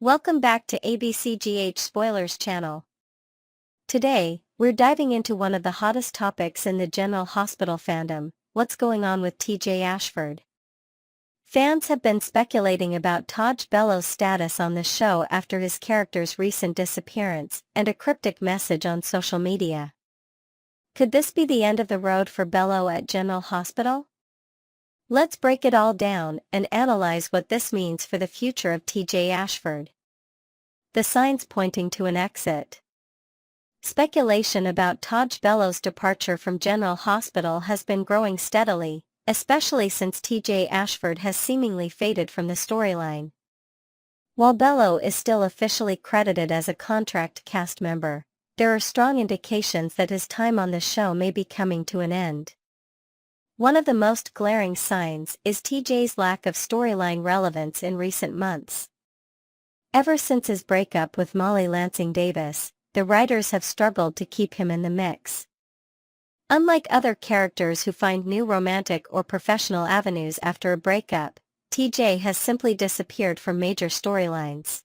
Welcome back to ABCGH Spoilers channel. Today, we're diving into one of the hottest topics in the General Hospital fandom, what's going on with TJ Ashford. Fans have been speculating about Tajh Bello's status on the show after his character's recent disappearance and a cryptic message on social media. Could this be the end of the road for Bello at General Hospital? Let's break it all down and analyze what this means for the future of TJ Ashford. The signs pointing to an exit. Speculation about Tajh Bello's departure from General Hospital has been growing steadily, especially since TJ Ashford has seemingly faded from the storyline. While Bello is still officially credited as a contract cast member, there are strong indications that his time on the show may be coming to an end. One of the most glaring signs is TJ's lack of storyline relevance in recent months. Ever since his breakup with Molly Lansing Davis, the writers have struggled to keep him in the mix. Unlike other characters who find new romantic or professional avenues after a breakup, TJ has simply disappeared from major storylines.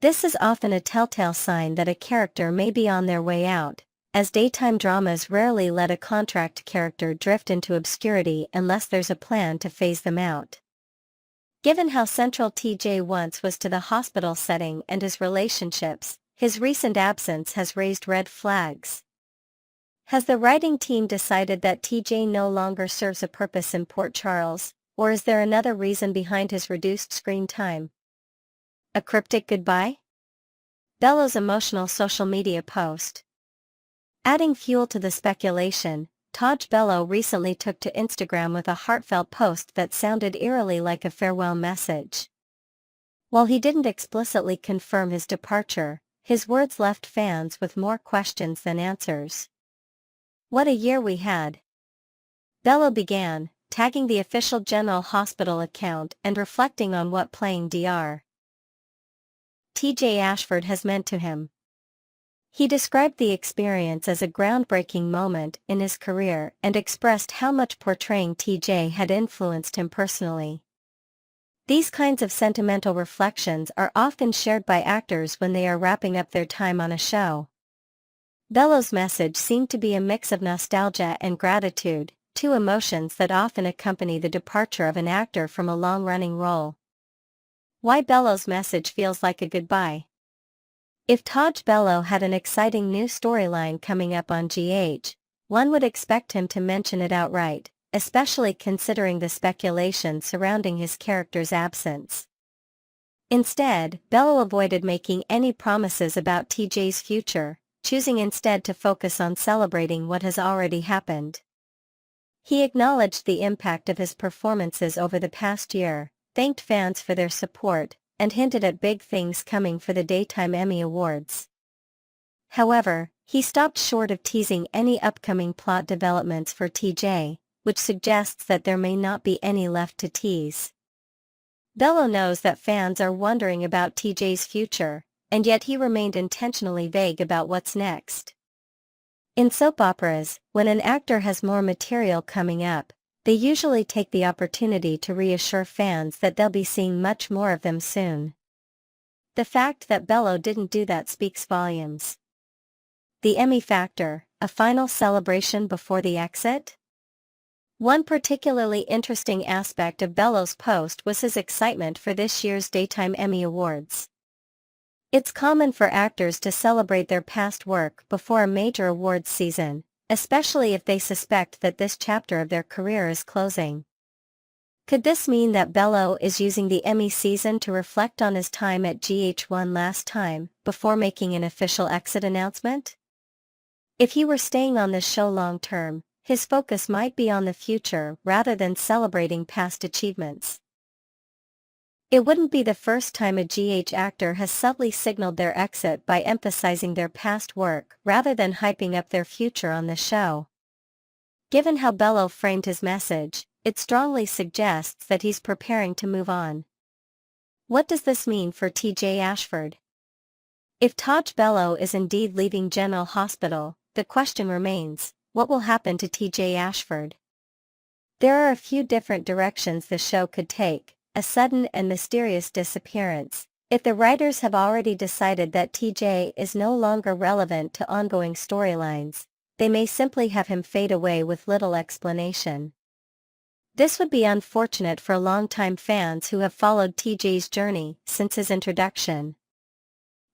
This is often a telltale sign that a character may be on their way out, as daytime dramas rarely let a contract character drift into obscurity unless there's a plan to phase them out. Given how central TJ once was to the hospital setting and his relationships, his recent absence has raised red flags. Has the writing team decided that TJ no longer serves a purpose in Port Charles, or is there another reason behind his reduced screen time? A cryptic goodbye? Bello's emotional social media post. Adding fuel to the speculation, Tajh Bello recently took to Instagram with a heartfelt post that sounded eerily like a farewell message. While he didn't explicitly confirm his departure, his words left fans with more questions than answers. What a year we had. Bello began, tagging the official General Hospital account and reflecting on what playing Dr. TJ Ashford has meant to him. He described the experience as a groundbreaking moment in his career and expressed how much portraying TJ had influenced him personally. These kinds of sentimental reflections are often shared by actors when they are wrapping up their time on a show. Bello's message seemed to be a mix of nostalgia and gratitude, two emotions that often accompany the departure of an actor from a long-running role. Why Bello's message feels like a goodbye. If Tajh Bello had an exciting new storyline coming up on GH, one would expect him to mention it outright, especially considering the speculation surrounding his character's absence. Instead, Bello avoided making any promises about TJ's future, choosing instead to focus on celebrating what has already happened. He acknowledged the impact of his performances over the past year, thanked fans for their support, and hinted at big things coming for the Daytime Emmy Awards. However, he stopped short of teasing any upcoming plot developments for TJ, which suggests that there may not be any left to tease. Bello knows that fans are wondering about TJ's future, and yet he remained intentionally vague about what's next. In soap operas, when an actor has more material coming up, they usually take the opportunity to reassure fans that they'll be seeing much more of them soon. The fact that Bello didn't do that speaks volumes. The Emmy factor, a final celebration before the exit? One particularly interesting aspect of Bello's post was his excitement for this year's Daytime Emmy Awards. It's common for actors to celebrate their past work before a major awards season, especially if they suspect that this chapter of their career is closing. Could this mean that Bello is using the Emmy season to reflect on his time at GH1 last time, before making an official exit announcement? If he were staying on the show long term, his focus might be on the future rather than celebrating past achievements. It wouldn't be the first time a GH actor has subtly signaled their exit by emphasizing their past work rather than hyping up their future on the show. Given how Bello framed his message, it strongly suggests that he's preparing to move on. What does this mean for TJ Ashford? If Tajh Bello is indeed leaving General Hospital, the question remains, what will happen to TJ Ashford? There are a few different directions the show could take: a sudden and mysterious disappearance, If the writers have already decided that TJ is no longer relevant to ongoing storylines, they may simply have him fade away with little explanation. This would be unfortunate for longtime fans who have followed TJ's journey since his introduction.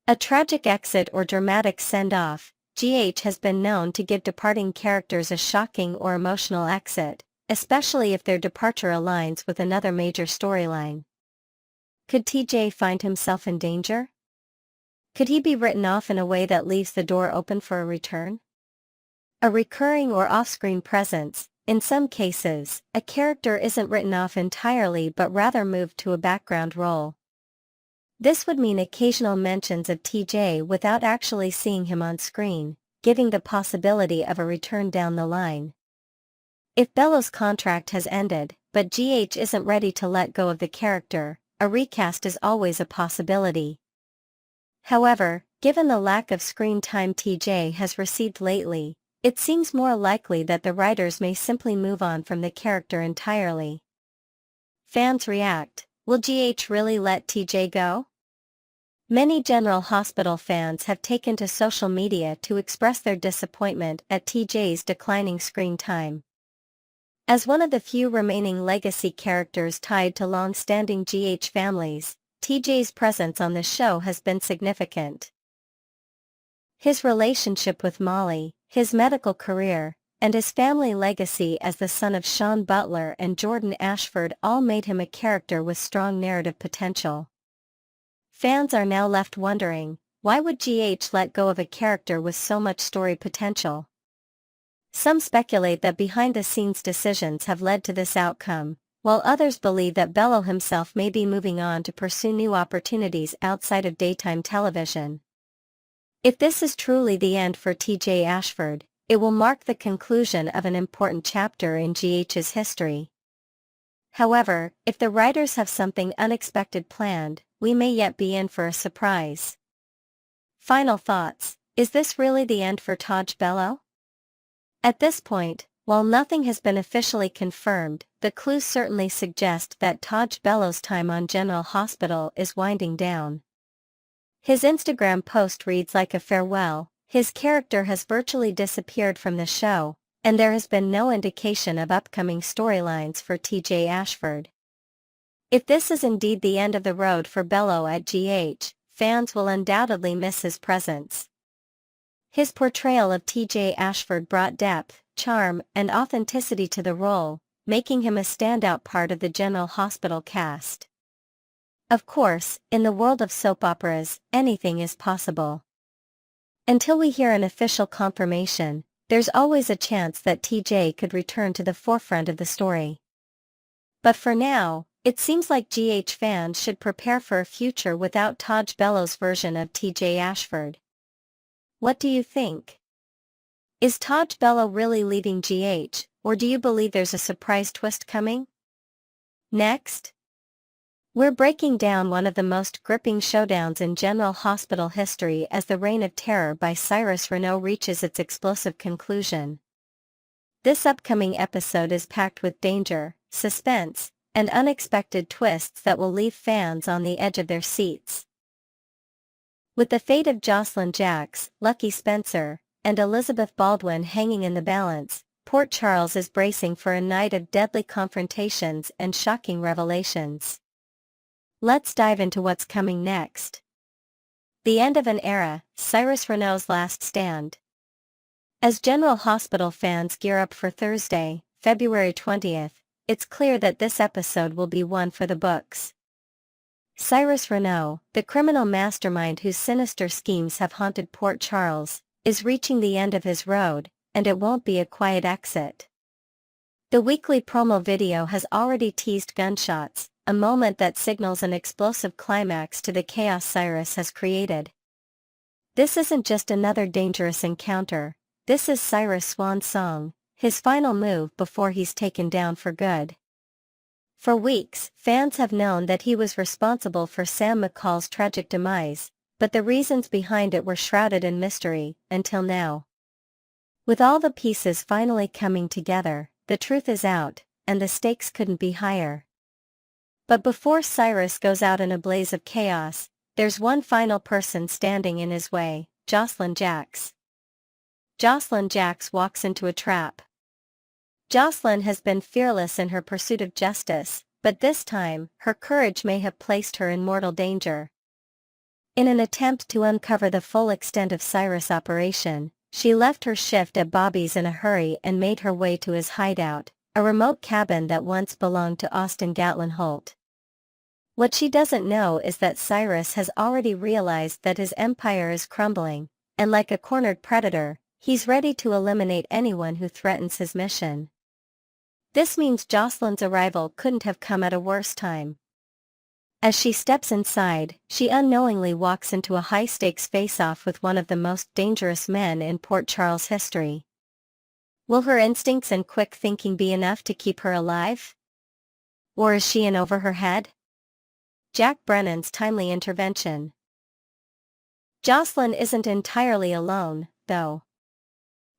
A tragic exit or dramatic send-off, GH has been known to give departing characters a shocking or emotional exit, especially if their departure aligns with another major storyline. Could TJ find himself in danger? Could he be written off in a way that leaves the door open for a return? A recurring or off-screen presence. In some cases, a character isn't written off entirely but rather moved to a background role. This would mean occasional mentions of TJ without actually seeing him on screen, giving the possibility of a return down the line. If Bello's contract has ended, but GH isn't ready to let go of the character, a recast is always a possibility. However, given the lack of screen time TJ has received lately, it seems more likely that the writers may simply move on from the character entirely. Fans react. Will GH really let TJ go? Many General Hospital fans have taken to social media to express their disappointment at TJ's declining screen time. As one of the few remaining legacy characters tied to long-standing GH families, TJ's presence on the show has been significant. His relationship with Molly, his medical career, and his family legacy as the son of Sean Butler and Jordan Ashford all made him a character with strong narrative potential. Fans are now left wondering, why would GH let go of a character with so much story potential? Some speculate that behind-the-scenes decisions have led to this outcome, while others believe that Bello himself may be moving on to pursue new opportunities outside of daytime television. If this is truly the end for TJ Ashford, it will mark the conclusion of an important chapter in GH's history. However, if the writers have something unexpected planned, we may yet be in for a surprise. Final thoughts: is this really the end for Tajh Bello? At this point, while nothing has been officially confirmed, the clues certainly suggest that Tajh Bello's time on General Hospital is winding down. His Instagram post reads like a farewell. His character has virtually disappeared from the show, and there has been no indication of upcoming storylines for TJ Ashford. If this is indeed the end of the road for Bello at GH, fans will undoubtedly miss his presence. His portrayal of TJ Ashford brought depth, charm, and authenticity to the role, making him a standout part of the General Hospital cast. Of course, in the world of soap operas, anything is possible. Until we hear an official confirmation, there's always a chance that TJ could return to the forefront of the story. But for now, it seems like GH fans should prepare for a future without Tajh Bello's version of TJ Ashford. What do you think? Is Tajh Bello really leaving GH, or do you believe there's a surprise twist coming? Next, we're breaking down one of the most gripping showdowns in General Hospital history as the Reign of Terror by Cyrus reaches its explosive conclusion. This upcoming episode is packed with danger, suspense, and unexpected twists that will leave fans on the edge of their seats. With the fate of Jocelyn Jacks, Lucky Spencer, and Elizabeth Baldwin hanging in the balance, Port Charles is bracing for a night of deadly confrontations and shocking revelations. Let's dive into what's coming next. The end of an era, Cyrus Renault's last stand. As General Hospital fans gear up for Thursday, February 20th, it's clear that this episode will be one for the books. Cyrus Renault, the criminal mastermind whose sinister schemes have haunted Port Charles, is reaching the end of his road, and it won't be a quiet exit. The weekly promo video has already teased gunshots, a moment that signals an explosive climax to the chaos Cyrus has created. This isn't just another dangerous encounter, this is Cyrus' swan song, his final move before he's taken down for good. For weeks, fans have known that he was responsible for Sam McCall's tragic demise, but the reasons behind it were shrouded in mystery, until now. With all the pieces finally coming together, the truth is out, and the stakes couldn't be higher. But before Cyrus goes out in a blaze of chaos, There's one final person standing in his way, Jocelyn Jacks. Jocelyn Jacks walks into a trap. Jocelyn has been fearless in her pursuit of justice, but this time, her courage may have placed her in mortal danger. In an attempt to uncover the full extent of Cyrus' operation, she left her shift at Bobby's in a hurry and made her way to his hideout, a remote cabin that once belonged to Austin Gatlin Holt. What she doesn't know is that Cyrus has already realized that his empire is crumbling, and like a cornered predator, he's ready to eliminate anyone who threatens his mission. This means Jocelyn's arrival couldn't have come at a worse time. As she steps inside, she unknowingly walks into a high-stakes face-off with one of the most dangerous men in Port Charles history. Will her instincts and quick thinking be enough to keep her alive? Or is she in over her head? Jack Brennan's timely intervention. Jocelyn isn't entirely alone, though.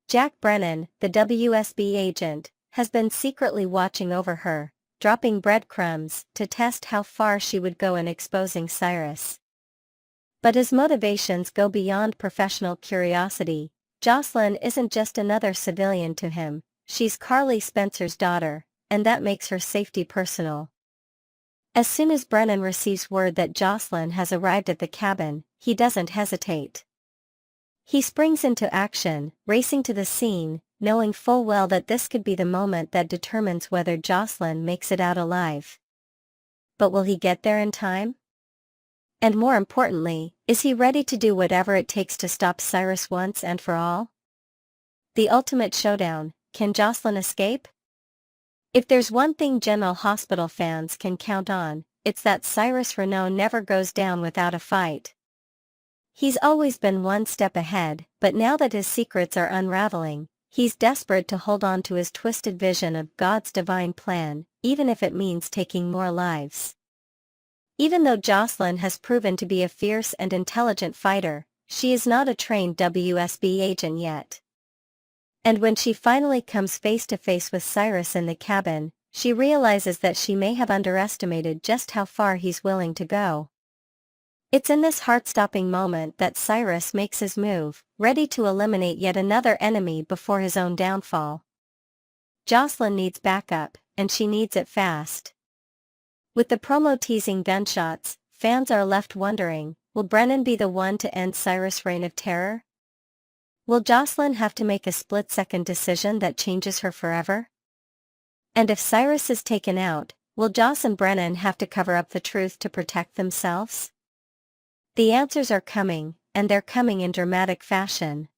Jack Brennan, the WSB agent, has been secretly watching over her, dropping breadcrumbs to test how far she would go in exposing Cyrus. But his motivations go beyond professional curiosity. Jocelyn isn't just another civilian to him, she's Carly Spencer's daughter, and that makes her safety personal. As soon as Brennan receives word that Jocelyn has arrived at the cabin, he doesn't hesitate. He springs into action, racing to the scene, knowing full well that this could be the moment that determines whether Jocelyn makes it out alive. But will he get there in time? And more importantly, is he ready to do whatever it takes to stop Cyrus once and for all? The ultimate showdown, can Jocelyn escape? If there's one thing General Hospital fans can count on, it's that Cyrus Renaud never goes down without a fight. He's always been one step ahead, but now that his secrets are unraveling, he's desperate to hold on to his twisted vision of God's divine plan, even if it means taking more lives. Even though Jocelyn has proven to be a fierce and intelligent fighter, she is not a trained WSB agent yet. And when she finally comes face to face with Cyrus in the cabin, she realizes that she may have underestimated just how far he's willing to go. It's in this heart-stopping moment that Cyrus makes his move, ready to eliminate yet another enemy before his own downfall. Jocelyn needs backup, and she needs it fast. With the promo teasing gunshots, fans are left wondering, will Brennan be the one to end Cyrus' reign of terror? Will Jocelyn have to make a split-second decision that changes her forever? And if Cyrus is taken out, will Joss and Brennan have to cover up the truth to protect themselves? The answers are coming, and they're coming in dramatic fashion.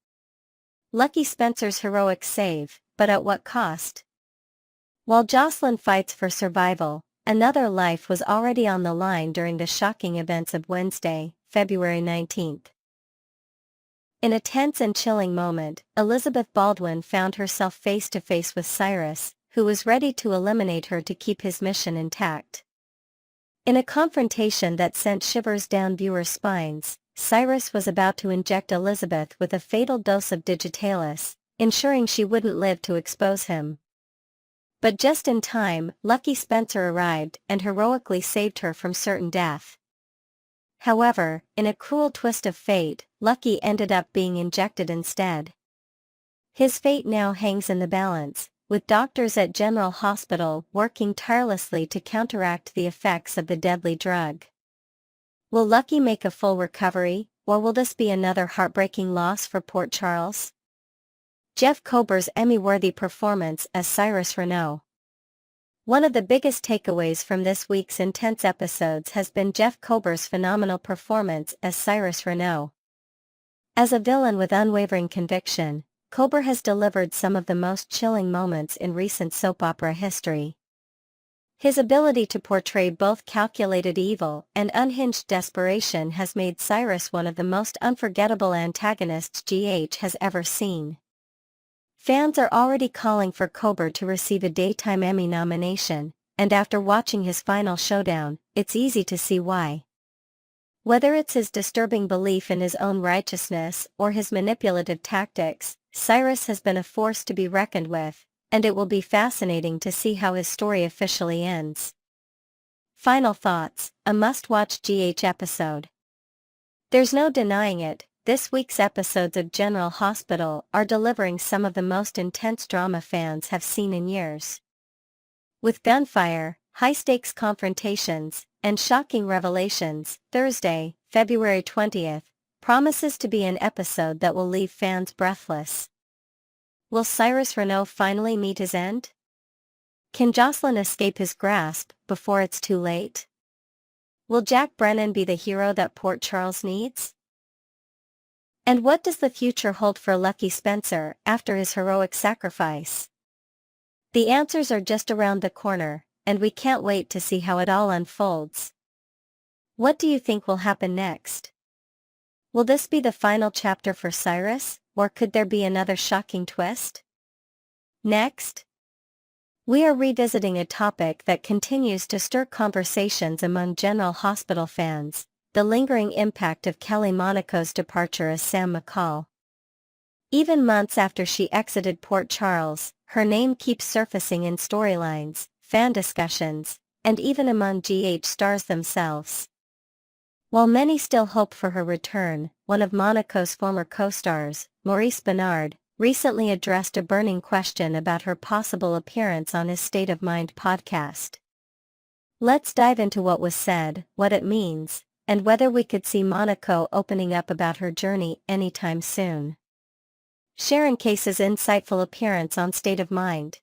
Lucky Spencer's heroic save, but at what cost? While Jocelyn fights for survival, another life was already on the line during the shocking events of Wednesday, February 19. In a tense and chilling moment, Elizabeth Baldwin found herself face to face with Cyrus, who was ready to eliminate her to keep his mission intact. In a confrontation that sent shivers down viewers' spines, Cyrus was about to inject Elizabeth with a fatal dose of digitalis, ensuring she wouldn't live to expose him. But just in time, Lucky Spencer arrived and heroically saved her from certain death. However, in a cruel twist of fate, Lucky ended up being injected instead. His fate now hangs in the balance, with doctors at General Hospital working tirelessly to counteract the effects of the deadly drug. Will Lucky make a full recovery, or will this be another heartbreaking loss for Port Charles? Jeff Kober's Emmy-worthy performance as Cyrus Renaud. One of the biggest takeaways from this week's intense episodes has been Jeff Kober's phenomenal performance as Cyrus Renaud. As a villain with unwavering conviction, Kober has delivered some of the most chilling moments in recent soap opera history. His ability to portray both calculated evil and unhinged desperation has made Cyrus one of the most unforgettable antagonists GH has ever seen. Fans are already calling for Kober to receive a Daytime Emmy nomination, and after watching his final showdown, it's easy to see why. Whether it's his disturbing belief in his own righteousness or his manipulative tactics, Cyrus has been a force to be reckoned with, and it will be fascinating to see how his story officially ends. Final thoughts, a must-watch GH episode. There's no denying it, this week's episodes of General Hospital are delivering some of the most intense drama fans have seen in years. With gunfire, high-stakes confrontations, and shocking revelations, Thursday, February 20th, promises to be an episode that will leave fans breathless. Will Cyrus Renaud finally meet his end? Can Jocelyn escape his grasp before it's too late? Will Jack Brennan be the hero that Port Charles needs? And what does the future hold for Lucky Spencer after his heroic sacrifice? The answers are just around the corner, and we can't wait to see how it all unfolds. What do you think will happen next? Will this be the final chapter for Cyrus, or could there be another shocking twist? Next, we are revisiting a topic that continues to stir conversations among General Hospital fans, the lingering impact of Kelly Monaco's departure as Sam McCall. Even months after she exited Port Charles, her name keeps surfacing in storylines, fan discussions, and even among GH stars themselves. While many still hope for her return, one of Monaco's former co-stars, Maurice Benard, recently addressed a burning question about her possible appearance on his State of Mind podcast. Let's dive into what was said, what it means, and whether we could see Monaco opening up about her journey anytime soon. Sharon Case's insightful appearance on State of Mind.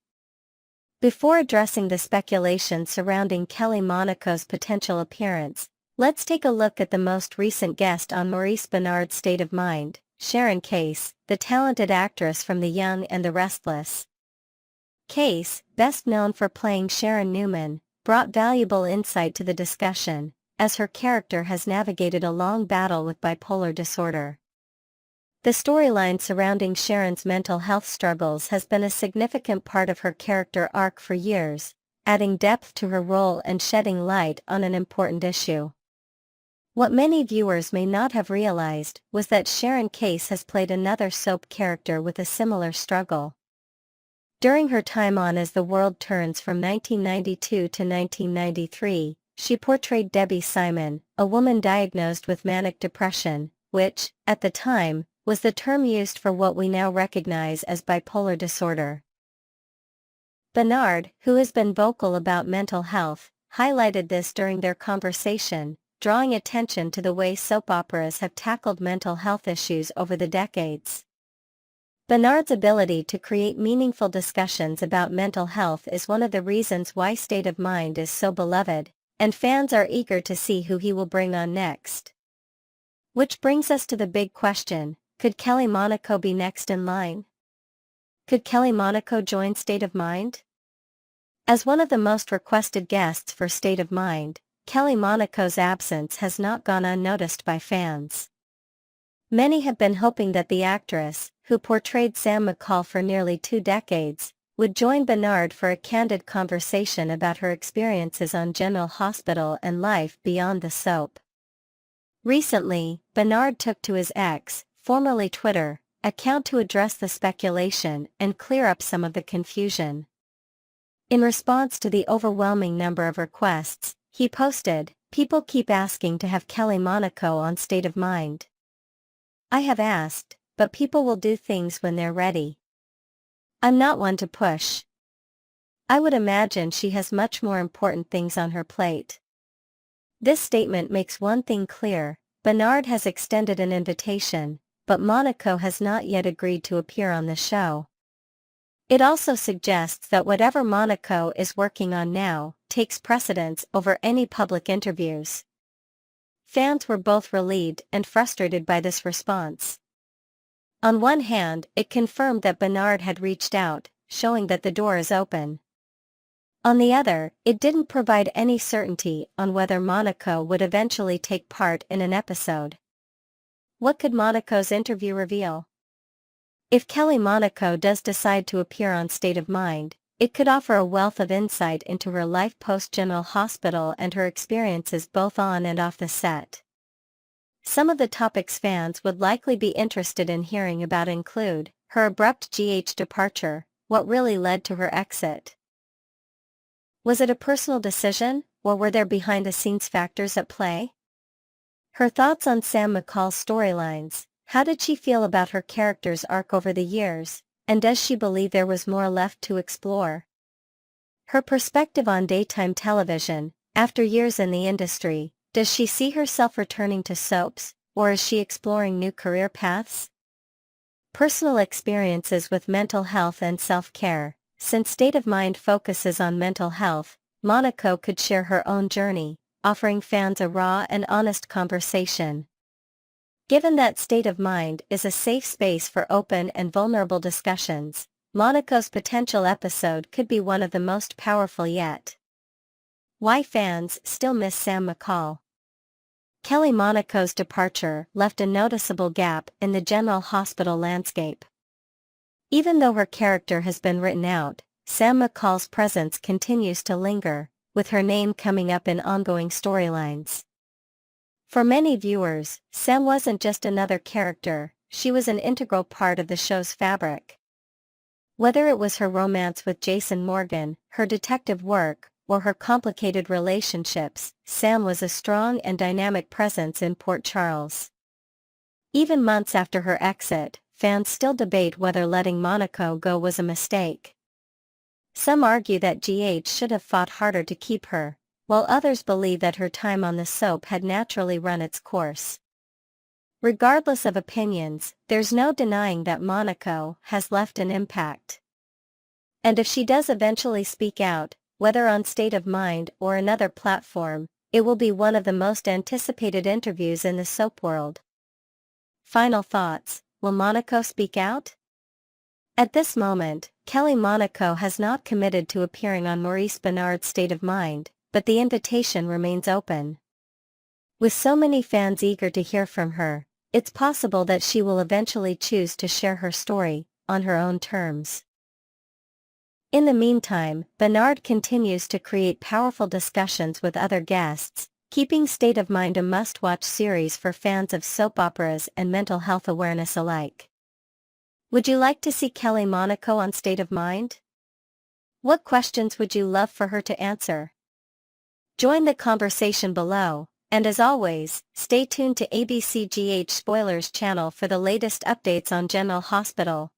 Before addressing the speculation surrounding Kelly Monaco's potential appearance, let's take a look at the most recent guest on Maurice Benard's State of Mind, Sharon Case, the talented actress from The Young and the Restless. Case, best known for playing Sharon Newman, brought valuable insight to the discussion, as her character has navigated a long battle with bipolar disorder. The storyline surrounding Sharon's mental health struggles has been a significant part of her character arc for years, adding depth to her role and shedding light on an important issue. What many viewers may not have realized was that Sharon Case has played another soap character with a similar struggle. During her time on As the World Turns from 1992 to 1993, she portrayed Debbie Simon, a woman diagnosed with manic depression, which, at the time, was the term used for what we now recognize as bipolar disorder. Benard, who has been vocal about mental health, highlighted this during their conversation, drawing attention to the way soap operas have tackled mental health issues over the decades. Benard's ability to create meaningful discussions about mental health is one of the reasons why State of Mind is so beloved, and fans are eager to see who he will bring on next. Which brings us to the big question, could Kelly Monaco be next in line? Could Kelly Monaco join State of Mind? As one of the most requested guests for State of Mind, Kelly Monaco's absence has not gone unnoticed by fans. Many have been hoping that the actress, who portrayed Sam McCall for nearly 2 decades, would join Benard for a candid conversation about her experiences on General Hospital and life beyond the soap. Recently, Benard took to his X, formerly Twitter, account to address the speculation and clear up some of the confusion. In response to the overwhelming number of requests, he posted, "People keep asking to have Kelly Monaco on State of Mind. I have asked, but people will do things when they're ready. I'm not one to push. I would imagine she has much more important things on her plate." This statement makes one thing clear, Benard has extended an invitation, but Monaco has not yet agreed to appear on the show. It also suggests that whatever Monaco is working on now takes precedence over any public interviews. Fans were both relieved and frustrated by this response. On one hand, it confirmed that Benard had reached out, showing that the door is open. On the other, it didn't provide any certainty on whether Monaco would eventually take part in an episode. What could Monaco's interview reveal? If Kelly Monaco does decide to appear on State of Mind, it could offer a wealth of insight into her life post-General Hospital and her experiences both on and off the set. Some of the topics fans would likely be interested in hearing about include her abrupt GH departure, what really led to her exit. Was it a personal decision, or were there behind-the-scenes factors at play? Her thoughts on Sam McCall's storylines. How did she feel about her character's arc over the years, and does she believe there was more left to explore? Her perspective on daytime television. After years in the industry, does she see herself returning to soaps, or is she exploring new career paths? Personal experiences with mental health and self-care. Since State of Mind focuses on mental health, Monaco could share her own journey, offering fans a raw and honest conversation. Given that State of Mind is a safe space for open and vulnerable discussions, Monaco's potential episode could be one of the most powerful yet. Why fans still miss Sam McCall. Kelly Monaco's departure left a noticeable gap in the General Hospital landscape. Even though her character has been written out, Sam McCall's presence continues to linger, with her name coming up in ongoing storylines. For many viewers, Sam wasn't just another character, she was an integral part of the show's fabric. Whether it was her romance with Jason Morgan, her detective work, or her complicated relationships, Sam was a strong and dynamic presence in Port Charles. Even months after her exit, fans still debate whether letting Monaco go was a mistake. Some argue that GH should have fought harder to keep her, while others believe that her time on the soap had naturally run its course. Regardless of opinions, there's no denying that Monaco has left an impact. And if she does eventually speak out, whether on State of Mind or another platform, it will be one of the most anticipated interviews in the soap world. Final thoughts, will Monaco speak out? At this moment, Kelly Monaco has not committed to appearing on Maurice Benard's State of Mind, but the invitation remains open. With so many fans eager to hear from her, it's possible that she will eventually choose to share her story, on her own terms. In the meantime, Benard continues to create powerful discussions with other guests, keeping State of Mind a must-watch series for fans of soap operas and mental health awareness alike. Would you like to see Kelly Monaco on State of Mind? What questions would you love for her to answer? Join the conversation below, and as always, stay tuned to ABCGH Spoilers channel for the latest updates on General Hospital.